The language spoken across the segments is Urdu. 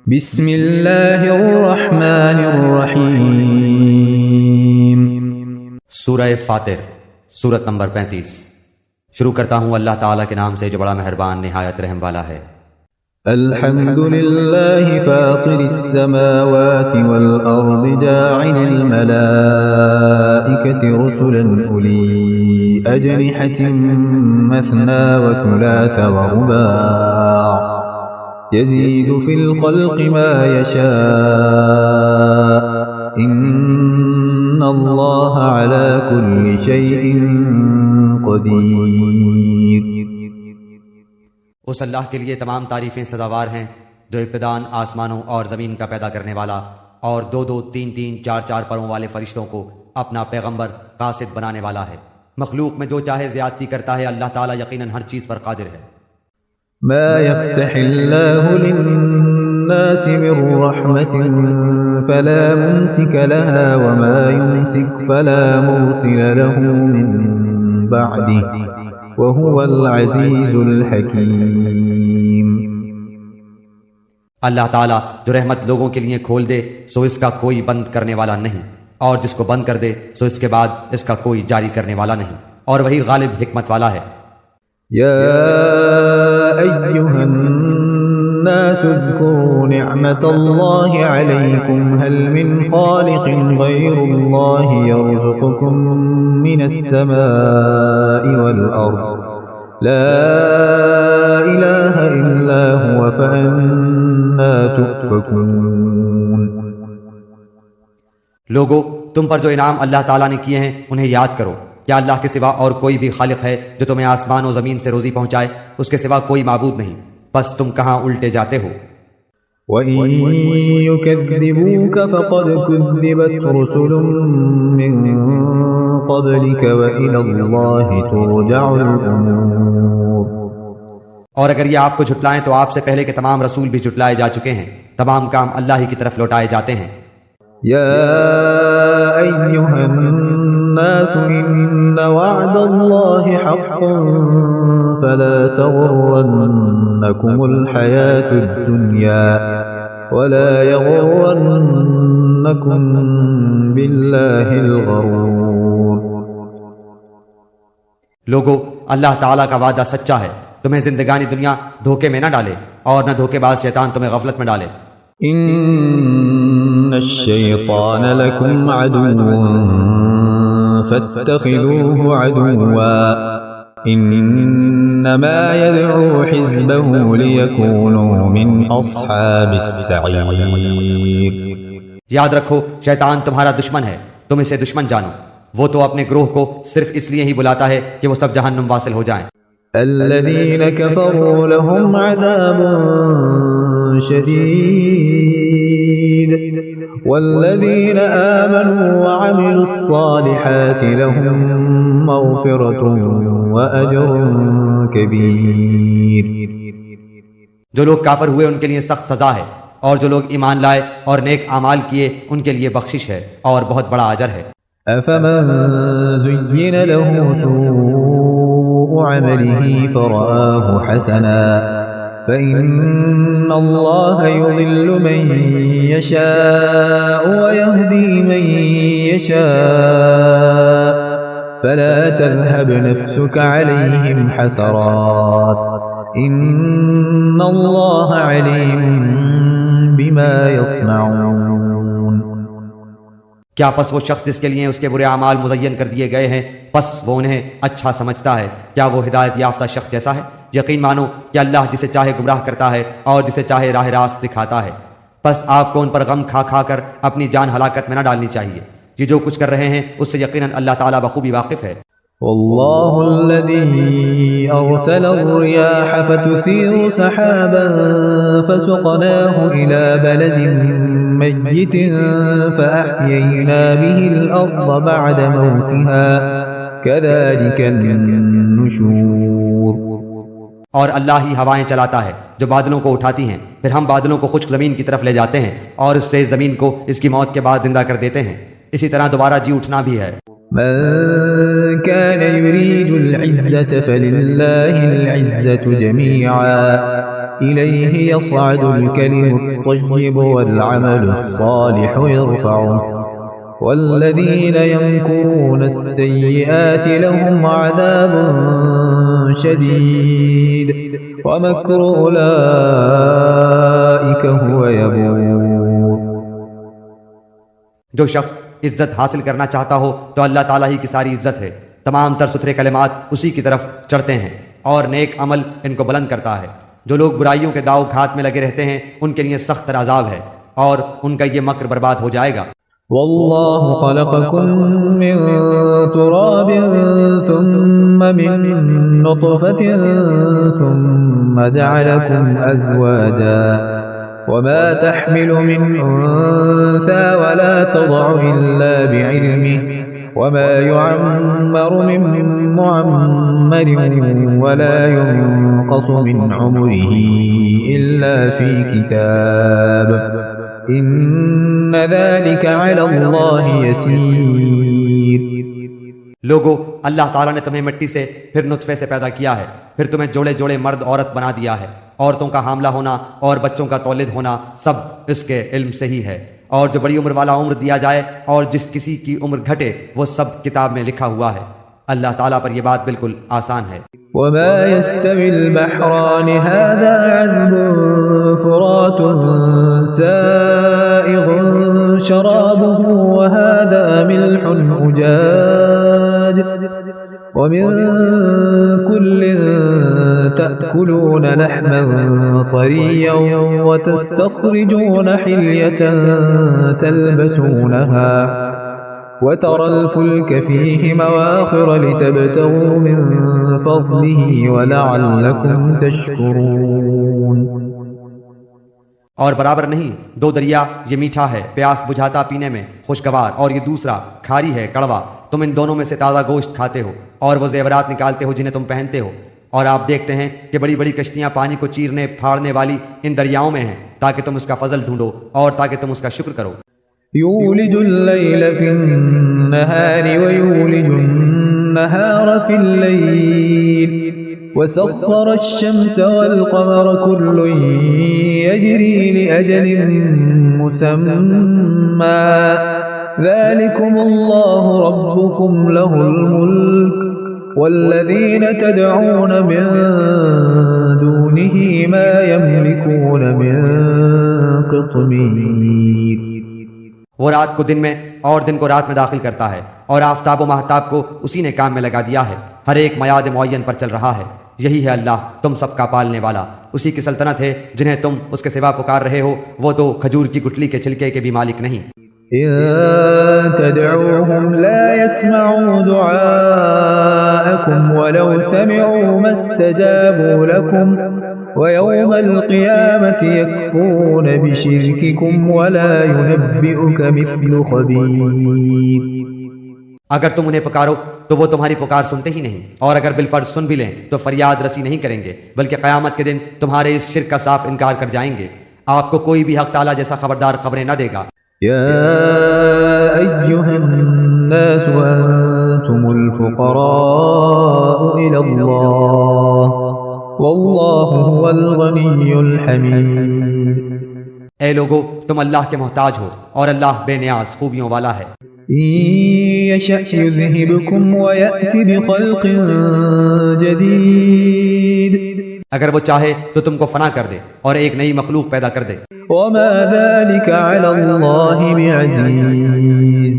بسم اللہ الرحمن الرحیم۔ سورہ فاطر، سورت نمبر 35۔ شروع کرتا ہوں اللہ تعالیٰ کے نام سے جو بڑا مہربان نہایت رحم والا ہے۔ الحمد للہ فاطر السماوات والارض جاعل الملائکة رسلا اولی اجنحة مثنى وثلاث ورباع يزيد في الخلق ما يشاء إن الله على كل شيء قدير۔ اس اللہ کے لیے تمام تعریفیں سزاوار ہیں جو ابتداءً آسمانوں اور زمین کا پیدا کرنے والا اور دو دو تین تین چار چار پروں والے فرشتوں کو اپنا پیغمبر قاصد بنانے والا ہے۔ مخلوق میں جو چاہے زیادتی کرتا ہے، اللہ تعالیٰ یقیناً ہر چیز پر قادر ہے۔ ما يفتح الله للناس من رحمة فلا ممسك لها وما يمسك فلا مرسل له من بعده وهو العزيز الحكيم۔ اللہ تعالیٰ جو رحمت لوگوں کے لیے کھول دے سو اس کا کوئی بند کرنے والا نہیں، اور جس کو بند کر دے سو اس کے بعد اس کا کوئی جاری کرنے والا نہیں، اور وہی غالب حکمت والا ہے۔ يا أيها الناس اذكروا نعمة الله عليكم هل من خالق غير الله يرزقكم من السماء والأرض لا إله إلا هو فأنا تؤفكون۔ لوگو، تم پر جو انعام اللہ تعالیٰ نے کیے ہیں انہیں یاد کرو۔ کیا اللہ کے سوا اور کوئی بھی خالق ہے جو تمہیں آسمان و زمین سے روزی پہنچائے؟ اس کے سوا کوئی معبود نہیں، بس تم کہاں الٹے جاتے ہو۔ وَإِن يُكَذِّبُوكَ فَقَدْ كُذِّبَتْ رُسُلٌ مِّن قَبْلِكَ وَإِلَى اللَّهِ تُرْجَعُ الْأُمُورُ۔ اور اگر یہ آپ کو جھٹلائیں تو آپ سے پہلے کے تمام رسول بھی جھٹلائے جا چکے ہیں، تمام کام اللہ ہی کی طرف لوٹائے جاتے ہیں۔ یا ایھا الناس ان وعد اللہ حق فلا تغرنکم الحیاة الدنیا ولا یغرنکم باللہ الغرور۔ لوگو، اللہ تعالیٰ کا وعدہ سچا ہے، تمہیں زندگانی دنیا دھوکے میں نہ ڈالے اور نہ دھوکے باز شیطان تمہیں غفلت میں ڈالے۔ ان الشیطان لکم عدو فاتخذوه عدوا انما يدعو حزبه ليكونوا من اصحاب السعیر۔ یاد رکھو، شیطان تمہارا دشمن ہے، تم اسے دشمن جانو، وہ تو اپنے گروہ کو صرف اس لیے ہی بلاتا ہے کہ وہ سب جہنم واصل ہو جائیں۔ الذين كفروا لهم عذاب شديد والذين آمنوا وعملوا الصالحات لهم مغفرة وأجر كبير۔ جو لوگ کافر ہوئے ان کے لیے سخت سزا ہے، اور جو لوگ ایمان لائے اور نیک اعمال کیے ان کے لیے بخشش ہے اور بہت بڑا اجر ہے۔ أفمن زين له سوء عمله فرآه حسنا فإن الله يضل من يشاء ويهدي من يشاء فلا تذهب نفسك عليهم حسرات إن الله عليم بما يصنعون۔ کیا پس وہ شخص جس کے لیے اس کے برے اعمال مزین کر دیے گئے ہیں پس وہ انہیں اچھا سمجھتا ہے؟ کیا وہ ہدایت یافتہ شخص جیسا ہے؟ یقین مانو کہ اللہ جسے چاہے گمراہ کرتا ہے اور جسے چاہے راہ راست دکھاتا ہے۔ پس آپ کو ان پر غم کھا کھا کر اپنی جان ہلاکت میں نہ ڈالنی چاہیے۔ یہ جو کچھ کر رہے ہیں اس سے یقیناً اللہ تعالیٰ بخوبی واقف ہے۔ والله الذي أرسل الرياح فتثير سحابا فسقناه إلى بلد ميت فأحيينا به الأرض بعد موتها كذلك النشور۔ اور اللہ ہی ہوائیں چلاتا ہے جو بادلوں کو اٹھاتی ہیں، پھر ہم بادلوں کو خشک زمین کی طرف لے جاتے ہیں اور اس سے زمین کو اس کی موت کے بعد زندہ کر دیتے ہیں، اسی طرح دوبارہ جی اٹھنا بھی ہے۔ من كان يريد العزة فلله العزة جميعا إليه يصعد الكلم الطيب والعمل الصالح يرفعه والذين يمكرون السيئات لهم عذاب شديد ومكر أولئك هو يبور. جو شخص عزت حاصل کرنا چاہتا ہو تو اللہ تعالیٰ ہی کی ساری عزت ہے. تمام تر ستھرے کلمات اسی کی طرف چڑھتے ہیں اور نیک عمل ان کو بلند کرتا ہے. جو لوگ برائیوں کے داؤ گھات میں لگے رہتے ہیں ان کے لیے سخت عذاب ہے اور ان کا یہ مکر برباد ہو جائے گا. والله خلقكم من تراب ثم من نطفة ثم جعلكم أزواجا وما تحمل من أنثى ولا تضع إلا بعلمه وما يعمر من معمر ولا ينقص من عمره إلا في كتاب إن ذلك على الله يسير. لوگو، اللہ تعالیٰ نے تمہیں مٹی سے پھر نطفے سے پیدا کیا ہے، پھر تمہیں جوڑے جوڑے مرد عورت بنا دیا ہے. عورتوں کا حاملہ ہونا اور بچوں کا تولد ہونا سب اس کے علم سے ہی ہے. اور جو بڑی عمر والا عمر دیا جائے اور جس کسی کی عمر گھٹے وہ سب کتاب میں لکھا ہوا ہے. اللہ تعالیٰ پر یہ بات بالکل آسان ہے. وما يستوي البحران هذا عذب فرات سائغ شرابه وهذا ملح أجاج ومن كل تأكلون لحما طريا وتستخرجون حلية تلبسونها وترى الفلك فيه مواخر لتبتغوا من فضله ولعلكم تشكرون. اور برابر نہیں، دو دریا، یہ میٹھا ہے پیاس بجھاتا پینے میں خوشگوار، اور یہ دوسرا کھاری ہے کڑوا. تم ان دونوں میں سے تازہ گوشت کھاتے ہو اور وہ زیورات نکالتے ہو جنہیں تم پہنتے ہو. اور آپ دیکھتے ہیں کہ بڑی بڑی کشتیاں پانی کو چیرنے پھاڑنے والی ان دریاؤں میں ہیں تاکہ تم اس کا فضل ڈھونڈو اور تاکہ تم اس کا شکر کرو. يولج الليل في النهار ويولج النهار في الليل وسخر الشمس والقمر كل يجري لأجل مسمى ذلكم الله ربكم له الملك والذين تدعون من دونه ما يملكون من قطمير. وہ رات کو دن میں اور دن کو رات میں داخل کرتا ہے اور آفتاب و مہتاب کو اسی نے کام میں لگا دیا ہے. ہر ایک میعاد معین پر چل رہا ہے. یہی ہے اللہ تم سب کا پالنے والا. اسی کی سلطنت ہے. جنہیں تم اس کے سوا پکار رہے ہو وہ تو کھجور کی گٹلی کے چھلکے کے بھی مالک نہیں. إن تدعوهم لا يسمعوا دعاءكم ولو سمعوا ما استجابوا لكم ويوم القيامة يكفرون بشرككم ولا ينبئك مثل خبير. اگر تم انہیں پکارو تو وہ تمہاری پکار سنتے ہی نہیں، اور اگر بالفرض سن بھی لیں تو فریاد رسی نہیں کریں گے، بلکہ قیامت کے دن تمہارے اس شرک کا صاف انکار کر جائیں گے. آپ کو کوئی بھی حق تعالیٰ جیسا خبردار خبریں نہ دے گا. يا أيها الناس أنتم الفقراء إلى الله والله هو الغني الحميد. اے لوگو، تم اللہ کے محتاج ہو اور اللہ بے نیاز خوبیوں والا ہے. إن يشأ يذهبكم ويأتي بخلق جديد. اگر وہ چاہے تو تم کو فنا کر دے اور ایک نئی مخلوق پیدا کر دے. وما ذلك على الله بعزيز.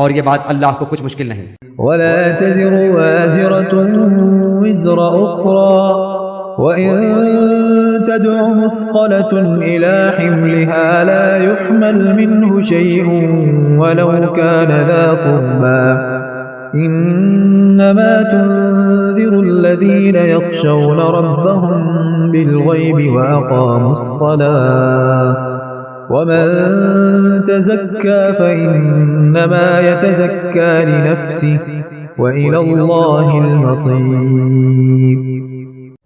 اور یہ بات اللہ کو کچھ مشکل نہیں. ولا تزر وازرة وزر أخرى وإن تدع مثقلة إلى حملها لا يحمل منه شيء ولو كان ذا قربى إنما تنذر الذين يخشون ربهم بالغيب وأقاموا الصلاة ومن تزكى فإنما يتزكى لنفسه وإلى الله المصير.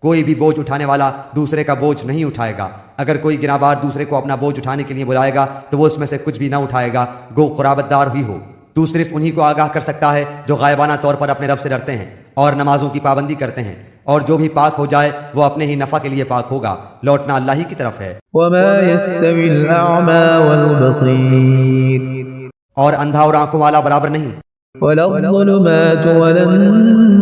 کوئی بھی بوجھ اٹھانے والا دوسرے کا بوجھ نہیں اٹھائے گا. اگر کوئی گناہبار دوسرے کو اپنا بوجھ اٹھانے کے لیے بلائے گا تو وہ اس میں سے کچھ بھی نہ اٹھائے گا، گو قرابت دار ہی ہو. تو صرف انہی کو آگاہ کر سکتا ہے جو غائبانہ طور پر اپنے رب سے ڈرتے ہیں اور نمازوں کی پابندی کرتے ہیں، اور جو بھی پاک ہو جائے وہ اپنے ہی نفع کے لیے پاک ہوگا، لوٹنا اللہ ہی کی طرف ہے۔ وما يستوي الأعمى والبصير اور اندھا اور آنکھوں والا برابر نہیں، ولا الظلمات ولا النور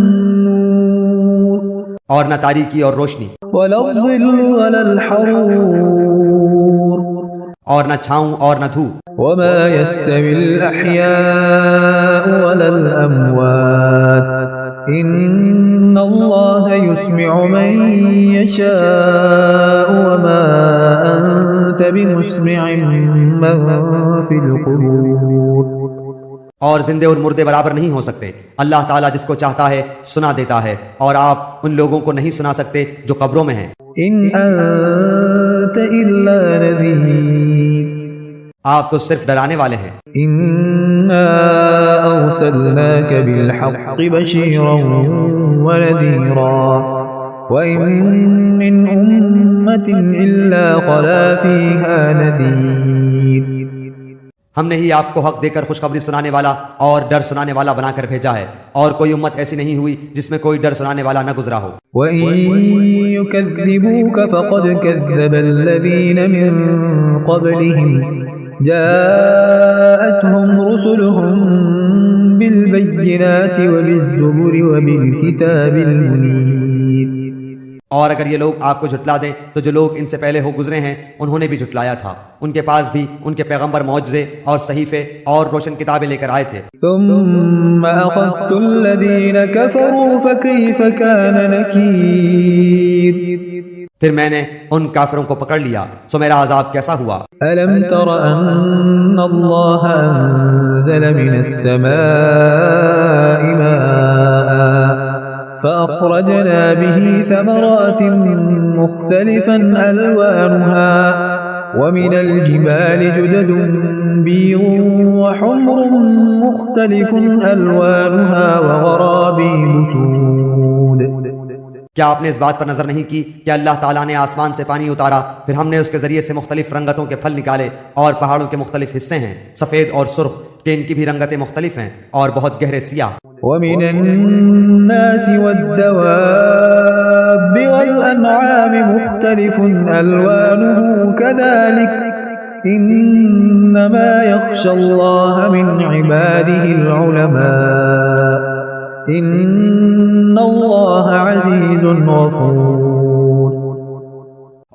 اور نہ تاریکی اور روشنی، ولا الظل ولا الحرور اور نہ چھاؤں اور نہ دھوپ۔ وما يستوي الأحياء ولا الأموات إن الله يسمع من يشاء وما أنت بمسمع من في القبور۔ اور زندے اور مردے برابر نہیں ہو سکتے، اللہ تعالیٰ جس کو چاہتا ہے سنا دیتا ہے، اور آپ ان لوگوں کو نہیں سنا سکتے جو قبروں میں ہیں۔ إن أنت إلا نذير آپ تو صرف ڈرانے والے ہیں۔ إنا أرسلناك بالحق بشيرا ونذيرا وإن من أمة إلا خلا فيها نذير۔ ہم نے ہی آپ کو حق دے کر خوشخبری سنانے والا اور ڈر سنانے والا بنا کر بھیجا ہے، اور کوئی امت ایسی نہیں ہوئی جس میں کوئی ڈر سنانے والا نہ گزرا ہو۔ وَإِن يُكَذِّبُوكَ فَقَدْ كَذَّبَ الَّذِينَ مِن قَبْلِهِمْ جاءتهم رسلهم بالبينات وبالزبر وبالكتاب المنير۔ اور اگر یہ لوگ آپ کو جھٹلا دیں تو جو لوگ ان سے پہلے ہو گزرے ہیں انہوں نے بھی جھٹلایا تھا، ان کے پاس بھی ان کے پیغمبر معجزے اور صحیفے اور روشن کتابیں لے کر آئے تھے۔ ثم أخذت الذين كفروا فكيف كان نكير۔ پھر میں نے ان کافروں کو پکڑ لیا، سو میرا عذاب کیسا ہوا۔ ألم تر أن الله أنزل من السماء ماء فأخرجنا به ثمرات مختلفا ألوانها ومن الجبال جدد بيض وحمر مختلف ألوانها وغرابيب سود۔ کیا آپ نے اس بات پر نظر نہیں کی کہ اللہ تعالیٰ نے آسمان سے پانی اتارا، پھر ہم نے اس کے ذریعے سے مختلف رنگتوں کے پھل نکالے، اور پہاڑوں کے مختلف حصے ہیں سفید اور سرخ، کہ ان کی بھی رنگتیں مختلف ہیں اور بہت گہرے سیاہ۔ ومن الناس والدواب والأنعام مختلف ألوانه كذلك إنما يخشى الله من عباده العلماء إن الله عزيز غفور۔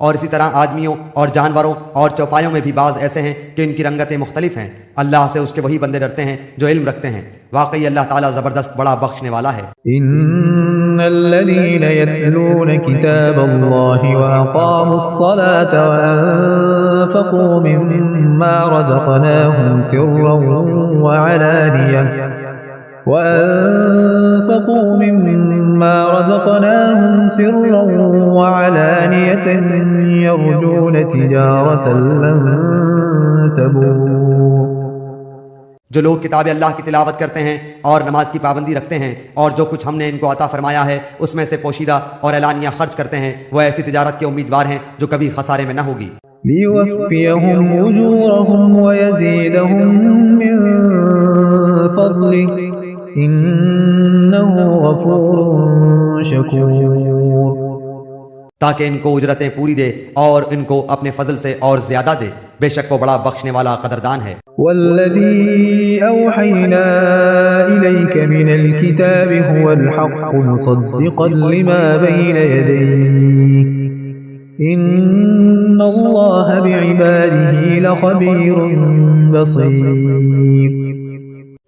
اور اسی طرح آدمیوں اور جانوروں اور چوپایوں میں بھی بعض ایسے ہیں کہ ان کی رنگتیں مختلف ہیں، اللہ سے اس کے وہی بندے ڈرتے ہیں جو علم رکھتے ہیں، واقعی اللہ تعالیٰ زبردست بڑا بخشنے والا ہے۔ إن الذين يتلون كتاب الله وأقاموا الصلاة وأنفقوا مما رزقناهم سرا وعلانية يرجون تجارة لن تبور۔ جو لوگ کتاب اللہ کی تلاوت کرتے ہیں اور نماز کی پابندی رکھتے ہیں اور جو کچھ ہم نے ان کو عطا فرمایا ہے اس میں سے پوشیدہ اور اعلانیہ خرچ کرتے ہیں، وہ ایسی تجارت کے امیدوار ہیں جو کبھی خسارے میں نہ ہوگی۔ لِيُوَفِّيَهُمْ أُجُورَهُمْ وَيَزِيدَهُمْ مِنْ فَضْلِهِ إِنَّهُ غَفُورٌ شَكُورٌ۔ تاکہ ان کو اجرتیں پوری دے اور ان کو اپنے فضل سے اور زیادہ دے، بے شک وہ بڑا بخشنے والا قدردان ہے۔ وَالَّذِي أَوْحَيْنَا إِلَيْكَ مِنَ الْكِتَابِ هُوَ الْحَقُّ مُصَدِّقًا لِمَا بَيْنَ يَدَيْهِ إِنَّ اللَّهَ بِعِبَادِهِ لَخَبِيرٌ بَصِيرٌ۔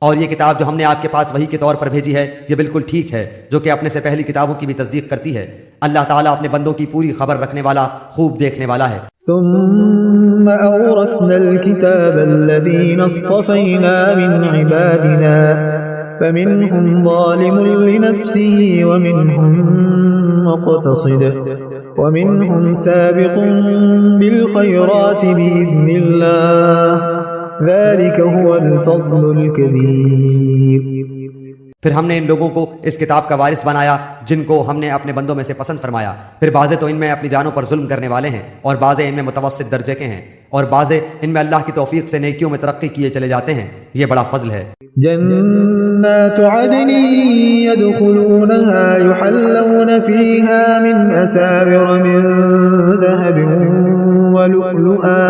اور یہ کتاب جو ہم نے آپ کے پاس وحی کے طور پر بھیجی ہے یہ بالکل ٹھیک ہے، جو کہ اپنے سے پہلی کتابوں کی بھی تصدیق کرتی ہے۔ اللہ تعالیٰ اپنے بندوں کی پوری خبر رکھنے والا، خوب دیکھنے والا ہے۔ ثم أورثنا الكتاب الذين اصطفينا من عبادنا فمنهم ظالم لنفسه ومنهم مقتصد ومنهم سابق بالخيرات بإذن الله ذلك هو الفضل الكبير۔ پھر ہم نے ان لوگوں کو اس کتاب کا وارث بنایا جن کو ہم نے اپنے بندوں میں سے پسند فرمایا، پھر بعضے تو ان میں اپنی جانوں پر ظلم کرنے والے ہیں اور بعضے ان میں متوسط درجے کے ہیں، اور بعضے ان میں اللہ کی توفیق سے نیکیوں میں ترقی کیے چلے جاتے ہیں، یہ بڑا فضل ہے۔ جنات عدن يدخلونها يحلون فيها من أساور من ذهب ولؤلؤا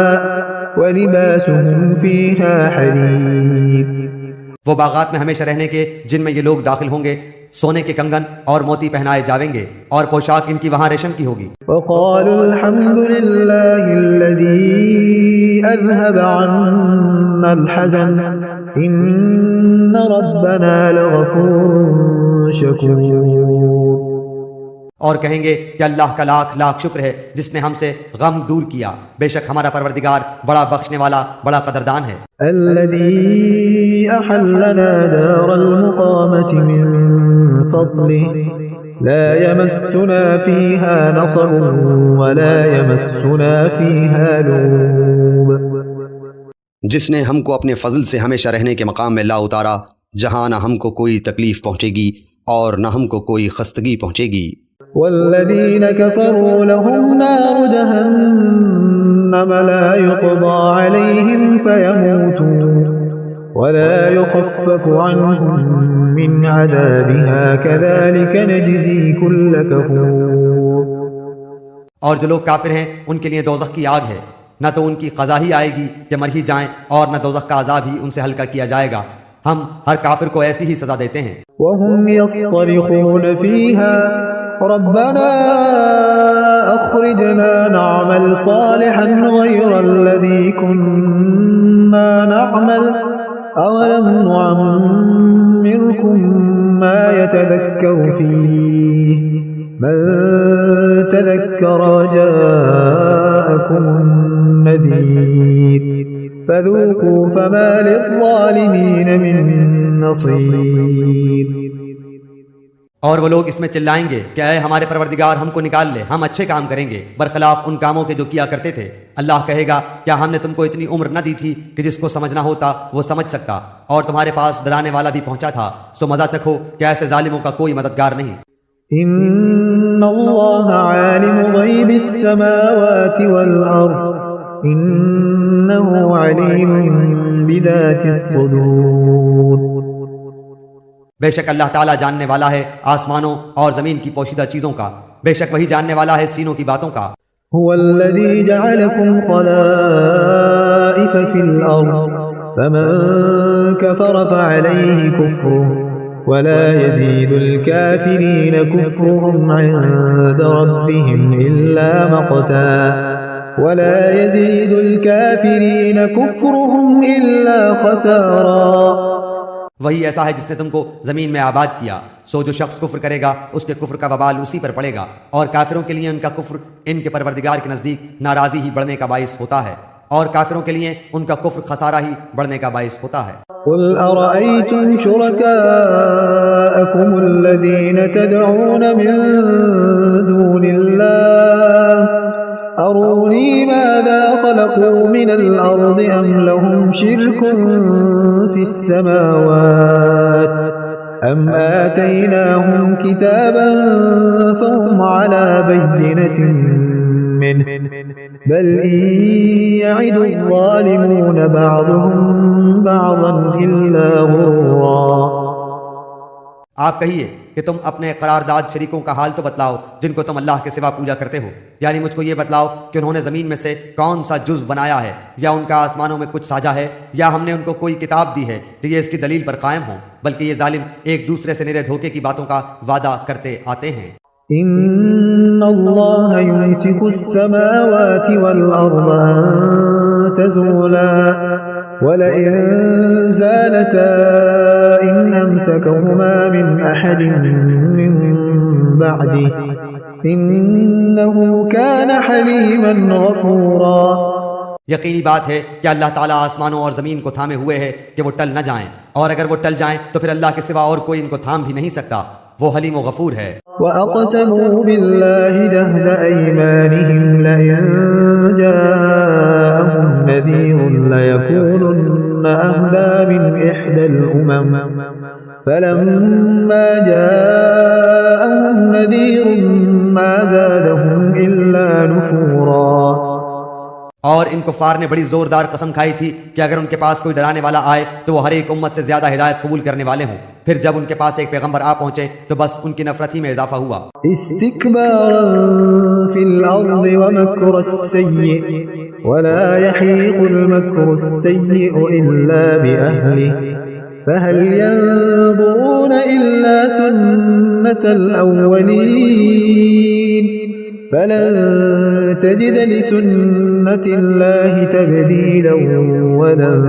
ولباسهم فيها حرير۔ وہ باغات میں ہمیشہ رہنے کے جن میں یہ لوگ داخل ہوں گے سونے کے کنگن اور موتی پہنائے جاویں گے، اور پوشاک ان کی وہاں ریشم کی ہوگی۔ وقالوا الحمد لله الذي أذهب عنا الحزن إن ربنا لغفور شكور۔ اور کہیں گے کہ اللہ کا لاکھ لاکھ شکر ہے جس نے ہم سے غم دور کیا، بے شک ہمارا پروردگار بڑا بخشنے والا بڑا قدردان ہے۔ الذي أحلنا دار المقامة من فضله لا يمسنا فيها نصب ولا يمسنا فيها لغوب۔ جس نے ہم کو اپنے فضل سے ہمیشہ رہنے کے مقام میں لا اتارا، جہاں نہ ہم کو کوئی تکلیف پہنچے گی اور نہ ہم کو کوئی خستگی پہنچے گی۔ والذين كفروا لهم نار جهنم لا يقضى عليهم فيموتوا ولا يخفف عنهم من عذابها كذلك نجزي كل كفور۔ اور جو لوگ کافر ہیں ان کے لیے دوزخ کی آگ ہے، نہ تو ان کی قضا ہی آئے گی کہ مر ہی جائیں، اور نہ دوزخ کا عذاب ہی ان سے ہلکا کیا جائے گا، ہم ہر کافر کو ایسی ہی سزا دیتے ہیں۔ وهم يصطرخون فيها ربنا أخرجنا نعمل صالحا غير الذي كنا نعمل أولم نعمركم ما يتذكر فيه من تذكر وجاءكم النذير فذوقوا فما للظالمين من نصير۔ اور وہ لوگ اس میں چلائیں گے کہ اے ہمارے پروردگار ہم کو نکال لے، ہم اچھے کام کریں گے برخلاف ان کاموں کے جو کیا کرتے تھے۔ اللہ کہے گا کیا ہم نے تم کو اتنی عمر نہ دی تھی کہ جس کو سمجھنا ہوتا وہ سمجھ سکتا، اور تمہارے پاس ڈرانے والا بھی پہنچا تھا، سو مزہ چکھو کہ ایسے ظالموں کا کوئی مددگار نہیں۔ ان اللہ عالم غیب السماوات والارض انہ علیم بذات الصدور۔ بے شک اللہ تعالیٰ جاننے والا ہے آسمانوں اور زمین کی پوشیدہ چیزوں کا، بے شک وہی جاننے والا ہے سینوں کی باتوں کا۔ هو الذي جعلكم خلائف في الأرض فمن كفر فعليه كفره ولا يزيد الكافرين كفرهم عند ربهم إلا مقتا ولا يزيد الكافرين كفرهم إلا خسارا۔ وہی ایسا ہے جس نے تم کو زمین میں آباد کیا، سو جو شخص کفر کرے گا اس کے کفر کا وبال اسی پر پڑے گا، اور کافروں کے لیے ان کا کفر ان کے پروردگار کے نزدیک ناراضی ہی بڑھنے کا باعث ہوتا ہے، اور کافروں کے لیے ان کا کفر خسارہ ہی بڑھنے کا باعث ہوتا ہے۔ قل أرأيتم شركاءكم الذين تدعون من دون الله أروني ماذا خلقوا من الأرض أم لهم شرك في السماوات أم آتيناهم كتابا فهم على بينة منه بل إن يعد الظالمون بعضهم بعضا إلا غرورا۔ آپ کہیے کہ تم اپنے قرارداد شریکوں کا حال تو بتلاؤ جن کو تم اللہ کے سوا پوجا کرتے ہو، یعنی مجھ کو یہ بتلاؤ کہ انہوں نے زمین میں سے کون سا جز بنایا ہے، یا ان کا آسمانوں میں کچھ ساجا ہے، یا ہم نے ان کو کوئی کتاب دی ہے کہ یہ اس کی دلیل پر قائم ہوں، بلکہ یہ ظالم ایک دوسرے سے نرے دھوکے کی باتوں کا وعدہ کرتے آتے ہیں۔ ان اللہ یمسک السماوات والارض ان تزولا ولئن زالتا ان امسکهما من احد من بعده انه كان حلیما غفورا۔ یقینی بات ہے کہ اللہ تعالیٰ آسمانوں اور زمین کو تھامے ہوئے ہے کہ وہ ٹل نہ جائیں، اور اگر وہ ٹل جائیں تو پھر اللہ کے سوا اور کوئی ان کو تھام بھی نہیں سکتا، وہ حلیم و غفور ہے۔ وَأَقْسَمُوا بِاللَّهِ جَهْدَ أَيْمَانِهِمْ لَئِن جَاءَهُمْ نَذِيرٌ لَيَكُونُنَّ أَهْدَىٰ مِنْ إِحْدَى الْأُمَمِ فلما جاءهم نذير ما زادهم إلا نفورا. اور ان کفار نے بڑی زوردار قسم کھائی تھی کہ اگر ان کے پاس کوئی ڈرانے والا آئے تو وہ ہر ایک امت سے زیادہ ہدایت قبول کرنے والے ہوں. پھر جب ان کے پاس ایک پیغمبر آ پہنچے تو بس ان کی نفرت ہی میں اضافہ ہوا. استكبارا في الأرض ومكر السيء ولا يحيق المكر السيء إلا بأهله فهل ينظرون إلا سنة الأولين فلن تجد لسنة الله تبديلا ولن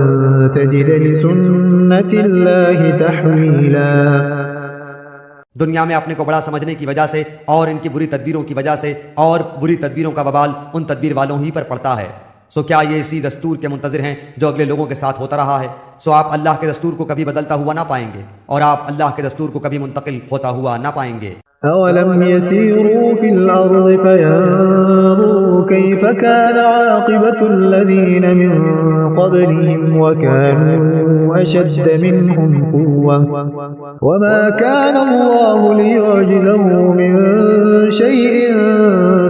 تجد لسنة الله تحويلا. دنیا میں اپنے کو بڑا سمجھنے کی وجہ سے اور ان کی بری تدبیروں کی وجہ سے اور بری تدبیروں کا وبال ان تدبیر والوں ہی پر پڑتا ہے. سو کیا یہ اسی دستور کے منتظر ہیں جو اگلے لوگوں کے ساتھ ہوتا رہا ہے؟ سو آپ اللہ کے دستور کو کبھی بدلتا ہوا نہ پائیں گے اور آپ اللہ کے دستور کو کبھی منتقل ہوتا ہوا نہ پائیں گے. أولم يسيروا في الأرض فينظروا كيف كان عاقبة الذين من قبلهم وكانوا أشد منهم قوة وما كان الله ليعجزه من شيء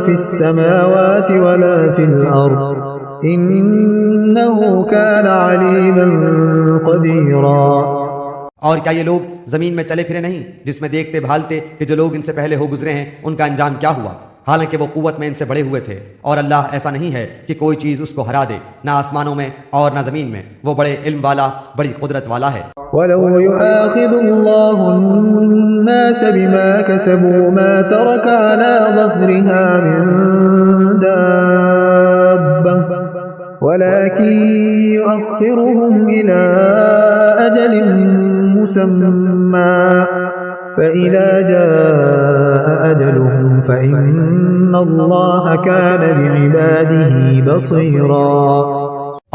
في السماوات ولا في الأرض إنه كان عليما قديرا. اور کیا یہ لوگ زمین میں چلے پھرے نہیں جس میں دیکھتے بھالتے کہ جو لوگ ان سے پہلے ہو گزرے ہیں ان کا انجام کیا ہوا، حالانکہ وہ قوت میں ان سے بڑے ہوئے تھے. اور اللہ ایسا نہیں ہے کہ کوئی چیز اس کو ہرا دے، نہ آسمانوں میں اور نہ زمین میں. وہ بڑے علم والا، بڑی قدرت والا ہے. وَلَوْ يُؤَاخِذُ اللَّهُ النَّاسَ بِمَا كَسَبُوا مَا تَرَكَ عَلَى ظَهْرِهَا مِن دَابَّةٍ وَلَكِن يُؤَخِّرُهُمْ إِلَى أَجَلٍ مسمى فإذا جاء أجلهم فإن الله كان بعباده بصيرا.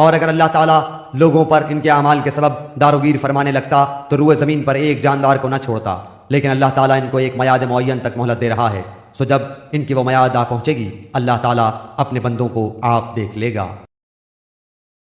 اور اگر اللہ تعالیٰ لوگوں پر ان کے اعمال کے سبب داروگیر فرمانے لگتا تو روئے زمین پر ایک جاندار کو نہ چھوڑتا، لیکن اللہ تعالیٰ ان کو ایک میعاد معین تک مہلت دے رہا ہے. سو جب ان کی وہ میعاد آ پہنچے گی اللہ تعالیٰ اپنے بندوں کو آپ دیکھ لے گا.